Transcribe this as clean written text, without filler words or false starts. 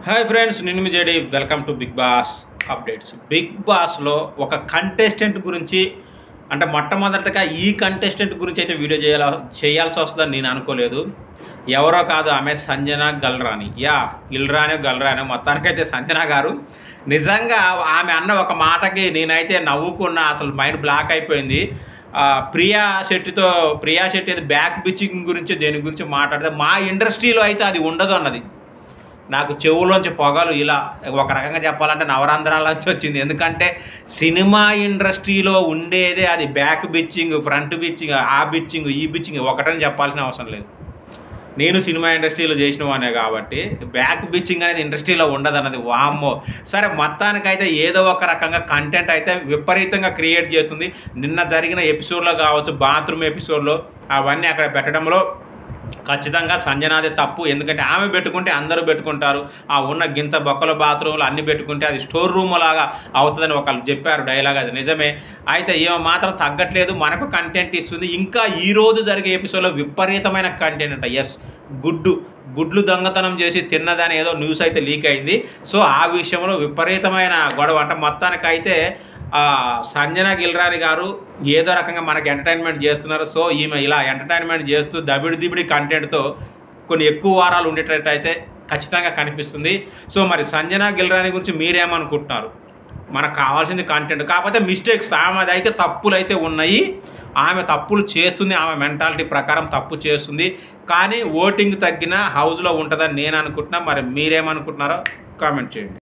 Hi friends, నేను మీ JD. Welcome to big boss updates. Big బాస్లో ఒక కంటెస్టెంట్ గురించి అంటే మొట్టమొదటగా ఈ కంటెస్టెంట్ గురించి అయితే వీడియో చేయాల్సి వస్తుందని నేను అనుకోలేదు. ఎవరో కాదు, ఆమె సంజన గల్రాని. గల్రాని మొత్తానికైతే సంజన గారు నిజంగా ఆమె అన్న ఒక మాటకి నేనైతే నవ్వుకున్నా. అసలు మైండ్ బ్లాక్ అయిపోయింది. ప్రియా శెట్టి అది బ్యాక్ బిచ్చింగ్ గురించి దేని గురించి మాట్లాడితే మా ఇండస్ట్రీలో అయితే అది ఉండదు అన్నది. నాకు చెవులోంచి పొగలు ఇలా ఒక రకంగా చెప్పాలంటే నవరంధ్రాలొచ్చి వచ్చింది. ఎందుకంటే సినిమా ఇండస్ట్రీలో ఉండేదే అది బ్యాక్ బిచ్చింగ్, ఫ్రంట్ బిచ్చింగ్, ఆ బిచ్చింగ్, ఈ బిచ్చింగ్ ఒకటని చెప్పాల్సిన అవసరం లేదు. నేను సినిమా ఇండస్ట్రీలో చేసిన వానే కాబట్టి బ్యాక్ బిచ్చింగ్ అనేది ఇండస్ట్రీలో ఉండదు అన్నది వామ్మో. సరే, మొత్తానికైతే ఏదో ఒక రకంగా కంటెంట్ అయితే విపరీతంగా క్రియేట్ చేస్తుంది. నిన్న జరిగిన ఎపిసోడ్లో కావచ్చు, బాత్రూమ్ ఎపిసోడ్లో అవన్నీ అక్కడ పెట్టడంలో ఖచ్చితంగా సంజనాదే తప్పు. ఎందుకంటే ఆమె పెట్టుకుంటే అందరూ పెట్టుకుంటారు. ఆ ఉన్న గింత బొక్కల బాత్రూమ్లు అన్నీ పెట్టుకుంటే అది స్టోర్ రూమ్ లాగా అవుతుందని ఒకళ్ళు చెప్పారు డైలాగ్. అది నిజమే. అయితే ఏమో మాత్రం తగ్గట్లేదు, మనకు కంటెంట్ ఇస్తుంది. ఇంకా ఈరోజు జరిగే ఎపిసోడ్లో విపరీతమైన కంటెంట్ అంట. ఎస్, గుడ్లు దొంగతనం చేసి తిన్నదని ఏదో న్యూస్ అయితే లీక్ అయింది. సో ఆ విషయంలో విపరీతమైన గొడవ అంట. మొత్తానికైతే సంజన గల్రాని గారు ఏదో రకంగా మనకి ఎంటర్టైన్మెంట్ చేస్తున్నారు. సో ఈమె ఇలా ఎంటర్టైన్మెంట్ చేస్తూ దబిడి కంటెంట్తో కొన్ని ఎక్కువ వారాలు ఉండేటట్టయితే ఖచ్చితంగా కనిపిస్తుంది. సో మరి సంజన గల్రాని గురించి మీరేమనుకుంటున్నారు? మనకు కావాల్సింది కంటెంట్. కాకపోతే మిస్టేక్స్ ఆమెది అయితే తప్పులు అయితే ఉన్నాయి. ఆమె తప్పులు చేస్తుంది, ఆమె మెంటాలిటీ ప్రకారం తప్పు చేస్తుంది. కానీ ఓటింగ్ తగ్గిన హౌస్లో ఉంటుందని నేను అనుకుంటున్నా. మరి మీరేమనుకుంటున్నారో కామెంట్ చేయండి.